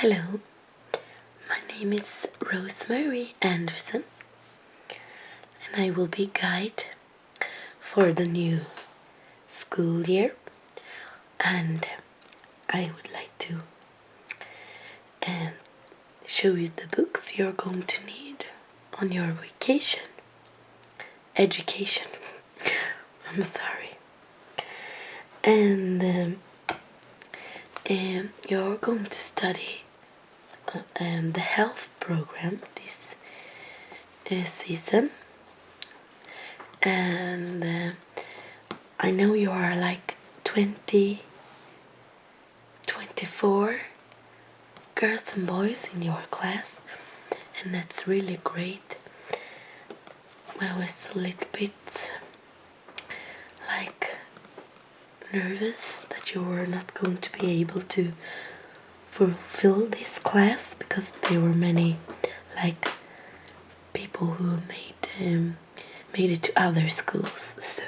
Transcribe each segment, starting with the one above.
Hello, my name is Rosemary Anderson, and I will be guide for the new school year, and I would like to show you the books you're going to need on your vacation. Education. I'm sorry. And you're going to study the health program this season, and I know you are like 24 girls and boys in your class, and that's really great. I was a little bit like nervous that you were not going to be able to fulfill this class because there were many like people who made it to other schools. So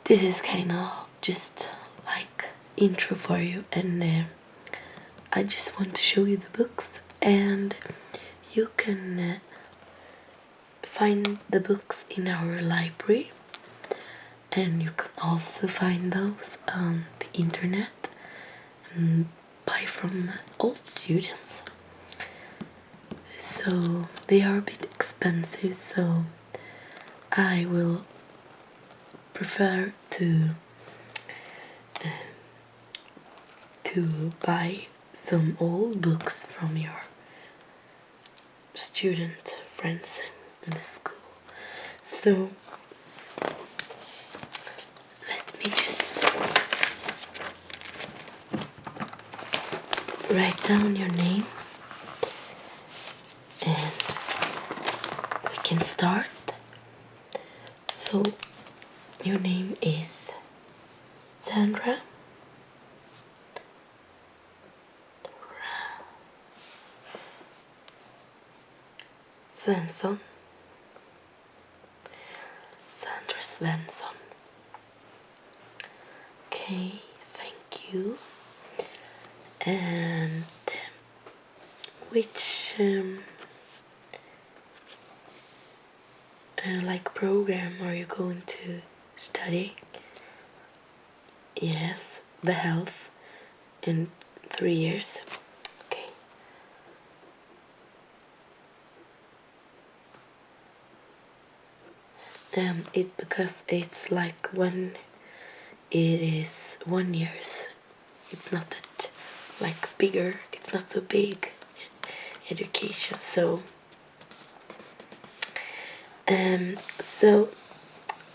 this is kind of just like intro for you, and I just want to show you the books, and you can find the books in our library, and you can also find those on the internet and buy from old students. So they are a bit expensive, so I will prefer to buy some old books from your student friends in the school. So let me just write down your name and we can start. So your name is Sandra Svensson. Sandra Svensson. Okay, thank you. And which like program are you going to study? Yes, the health in 3 years. Okay. It because it's like when it is 1 years. It's not that like bigger. It's not so big education. So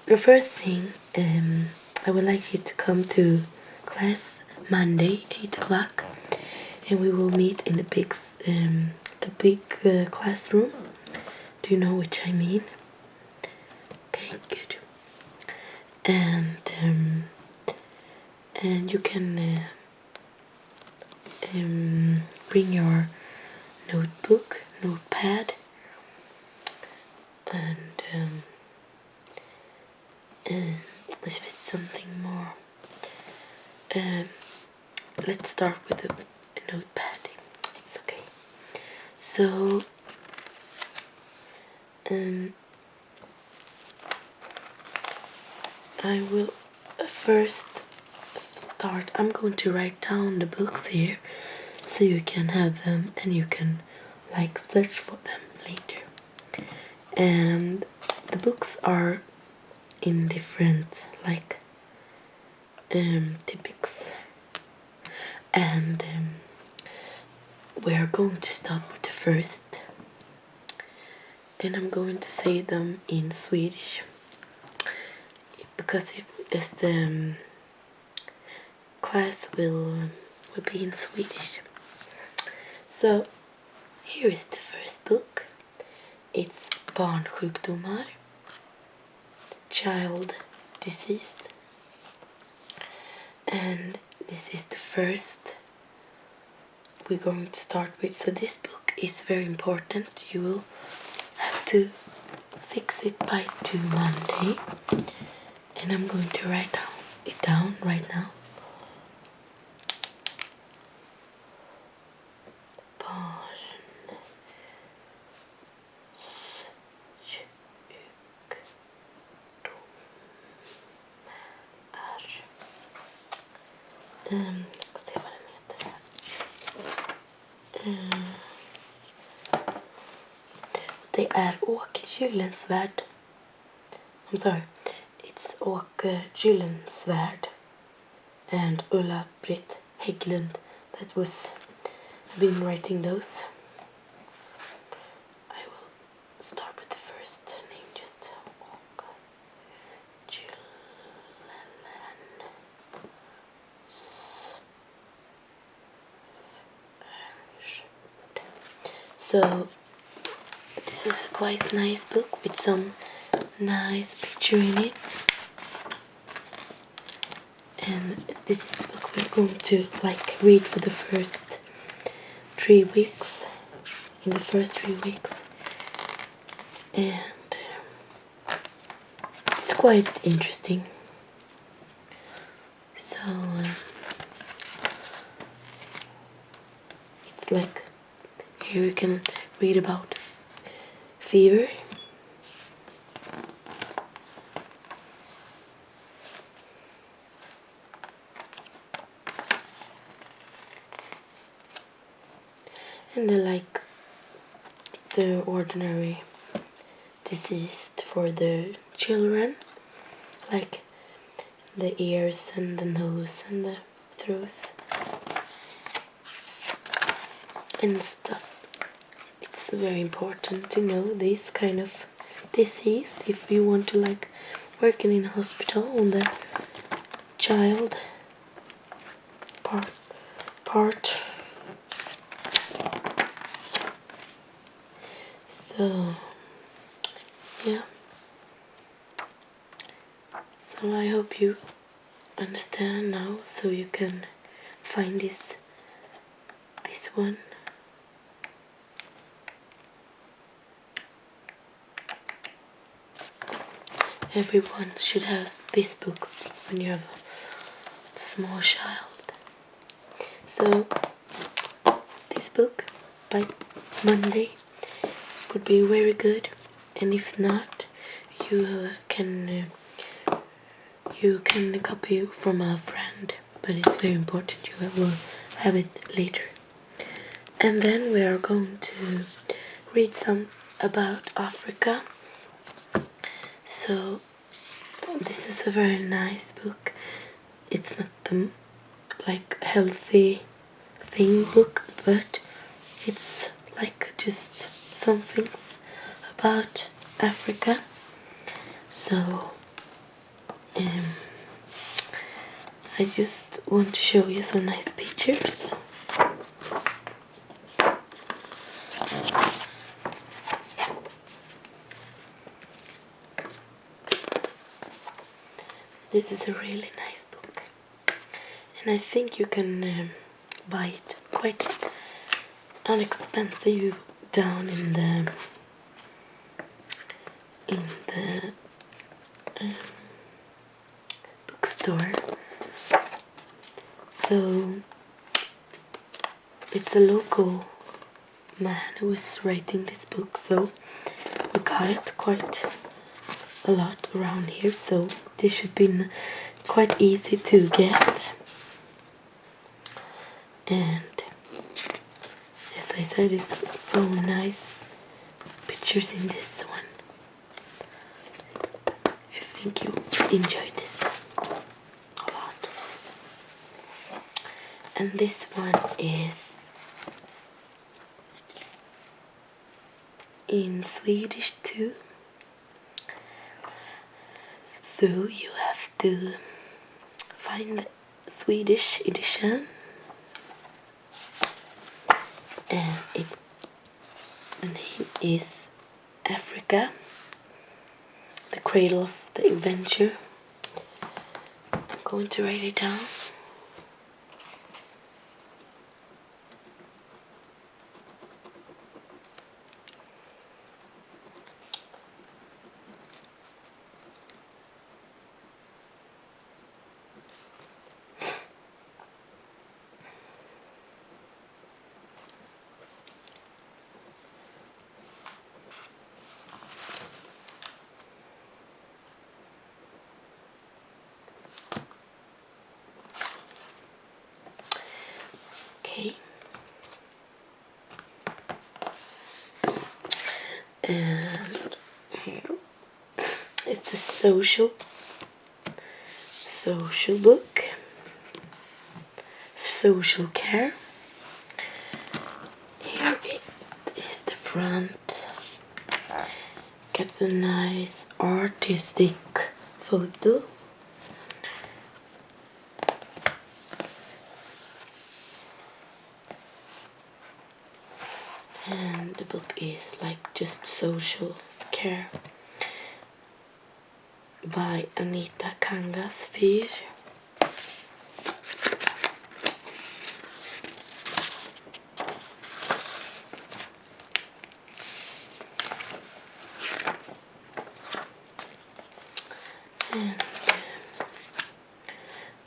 the first thing, I would like you to come to class Monday, 8 o'clock, and we will meet in the big classroom. Do you know which I mean? Okay, good. And you can bring your notepad, and if it's something more, let's start with a notepad. It's okay. So I will first start. I'm going to write down the books here so you can have them and you can like search for them later. And the books are in different like topics, and we are going to start with the first, and I'm going to say them in Swedish because if the class will be in Swedish. So here is the first book. It's Barnsjukdomar, Child Disease, and this is the first we're going to start with. So this book is very important. You will have to fix it by Monday, and I'm going to write it down right now. Jag ska se vad den heter. Det är Åke Gyllensvärd. I'm sorry. It's Åke Gyllensvärd and Ulla-Britt Hägglund that was been writing those. I will start with the first name, just Åke Gyllensvärd. So this is a quite nice book with some nice picture in it. And this is the book we're going to read for the first 3 weeks. In the first 3 weeks. And it's quite interesting. So it's like here you can read about fever. And the ordinary disease for the children, like the ears and the nose and the throat and stuff. It's very important to know this kind of disease if you want to work in a hospital on the child part. So yeah, so I hope you understand now, so you can find this one. Everyone should have this book when you have a small child. So this book by Monday would be very good, and if not, you can copy from a friend, but it's very important you will have it later. And then we are going to read some about Africa. So this is a very nice book. It's not the healthy thing book, but it's just something about Africa. So I just want to show you some nice pictures. This is a really nice book, and I think you can buy it quite inexpensive down in the bookstore. So it's a local man who is writing this book, so we got it quite a lot around here, so this should be quite easy to get. And as I said, it's so nice pictures in this one. I think you enjoyed this a lot. And this one is in Swedish too, so you have to find the Swedish edition, and the name is Africa, the Cradle of the Adventure. I'm going to write it down. Okay. And here is the social book, social care. Here it is the front. Got a nice artistic photo. And the book is like just social care by Anita Kangasfir. And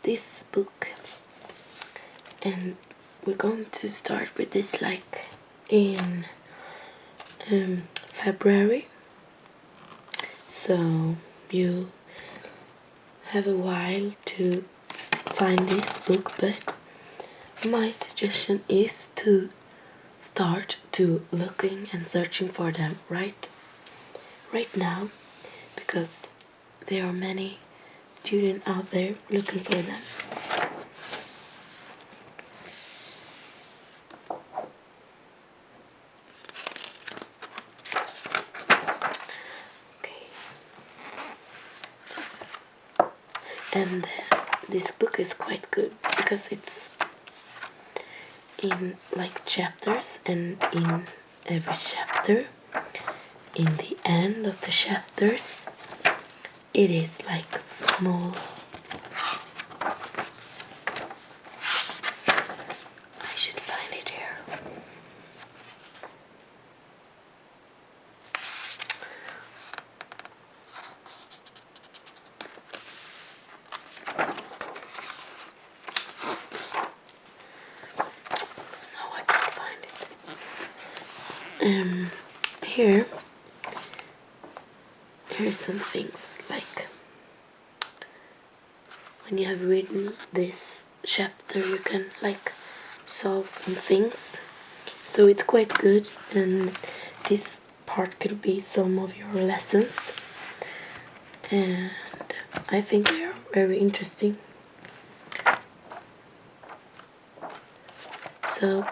this book, and we're going to start with this like in February, so you have a while to find this book, but my suggestion is to start to looking and searching for them right now, because there are many students out there looking for them. Okay. And this book is quite good because it's in like chapters, and in every chapter, in the end of the chapters, it is like small. I should find it here. No, I can't find it. Here's some things like when you have written this chapter, you can like solve some things. So it's quite good, and this part could be some of your lessons, and I think they are very interesting. So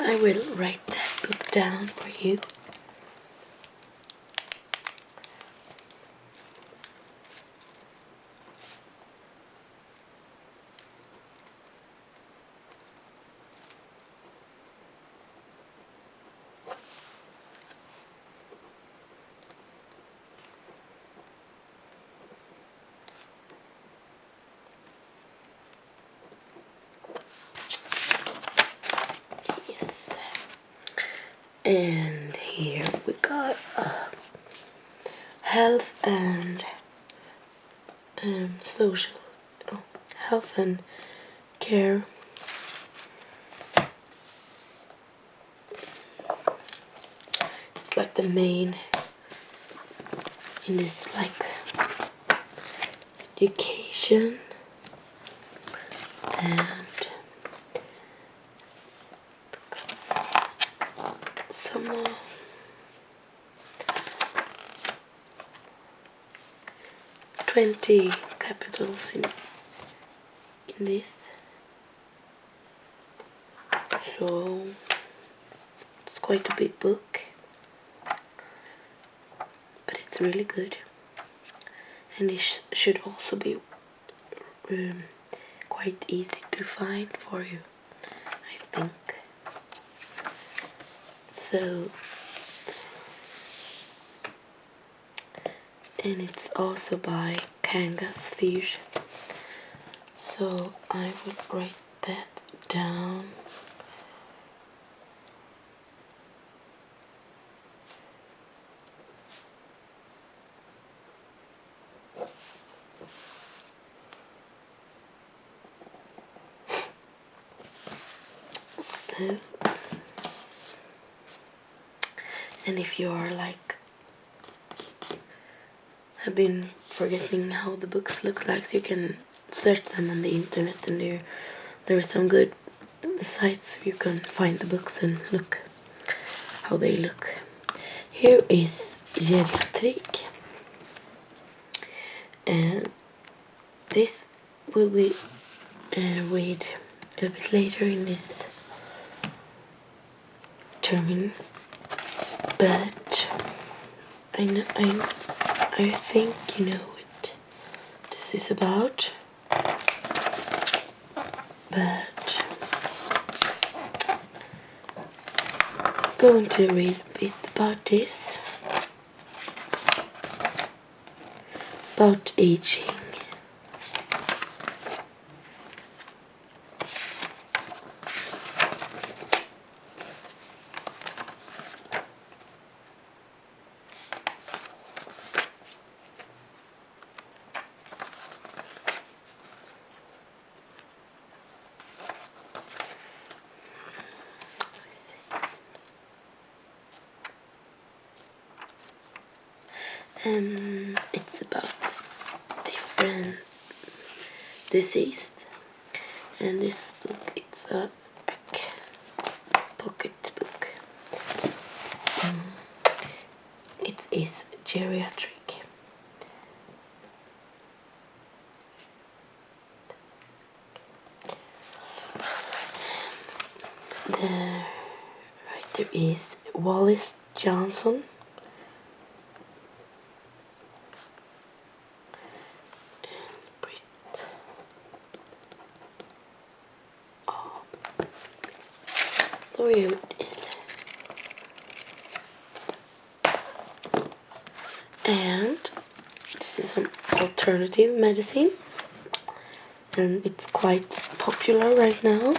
I will write that book down for you. Yes. And here we got health and health and care. It's like the main in this like education, and some 20 capitals in this, so it's quite a big book, but it's really good, and it should also be quite easy to find for you, I think. So, and it's also by Kangasfir, so I will write that down. So, and if you are like have been forgetting how the books look like, you can search them on the internet, and there are some good sites you can find the books and look how they look. Here is geriatrik, and this will be read a little bit later in this term, but I think you know what this is about, but I'm going to read a bit about this, about aging. It's about different disease, and this book, it's a pocket book. It is geriatric. The writer is Wallace Johnson. And this is an alternative medicine, and it's quite popular right now.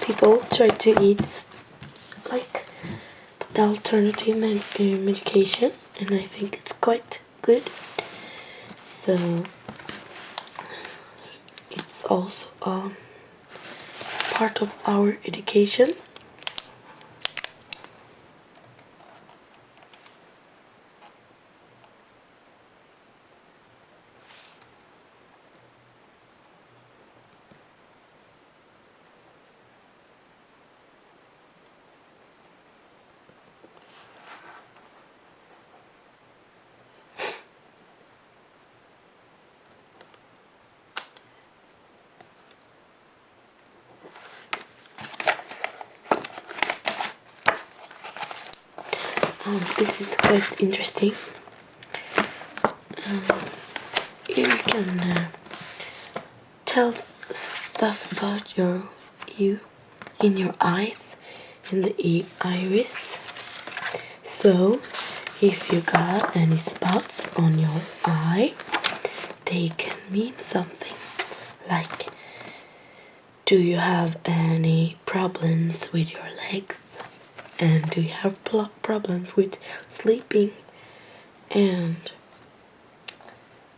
People try to eat like alternative medication, and I think it's quite good. So it's also part of our education. This is quite interesting. Here you can tell stuff about you in your eyes, in the iris. So if you got any spots on your eye, they can mean something. Like, do you have any problems with your legs? And do you have problems with sleeping? And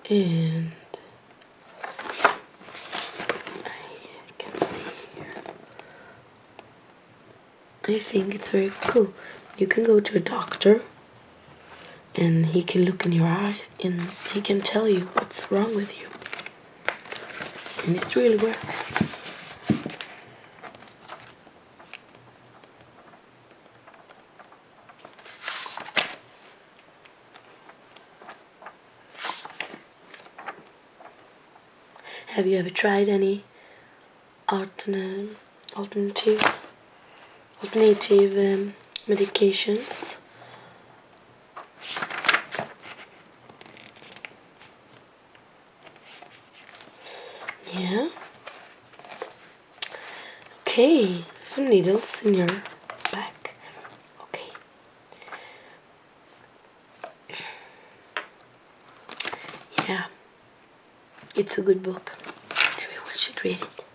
I can see here. I think it's very cool. You can go to a doctor, and he can look in your eye, and he can tell you what's wrong with you. And it's really works. Have you ever tried any alternative medications? Yeah. Okay, some needles in your back. Okay. Yeah, it's a good book. Everyone should read it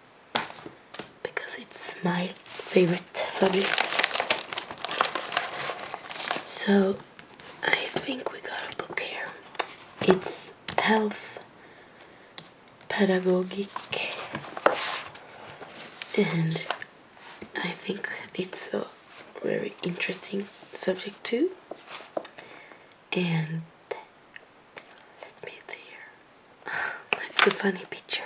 because it's my favorite subject. So I think we got a book here. It's Health Pedagogic, and I think it's a very interesting subject too. And let me see here. Let's a funny picture.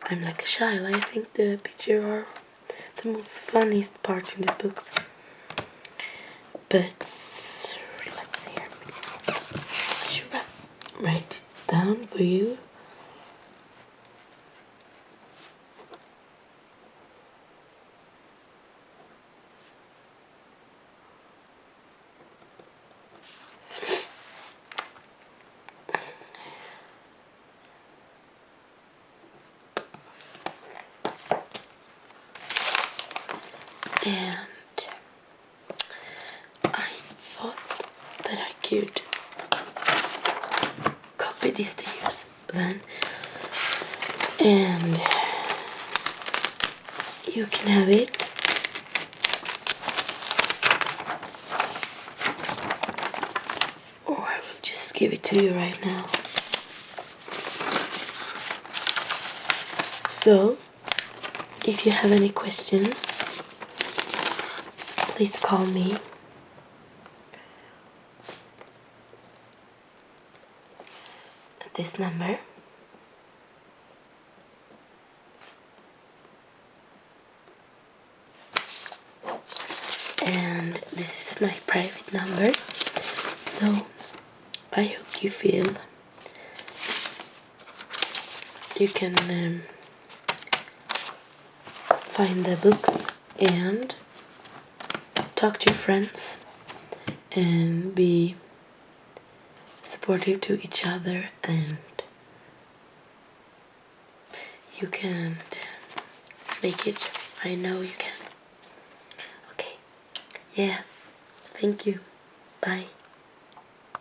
I'm like a child. I think the picture are the most funniest part in this book. But let's see here. I should write it down for you. And I thought that I could copy this to you then, and you can have it. Or I will just give it to you right now. So, if you have any questions, please call me. At this number. And this is my private number. So, I hope you feel you can find the books and talk to your friends and be supportive to each other, and you can make it. I know you can. Okay. Yeah. Thank you. Bye.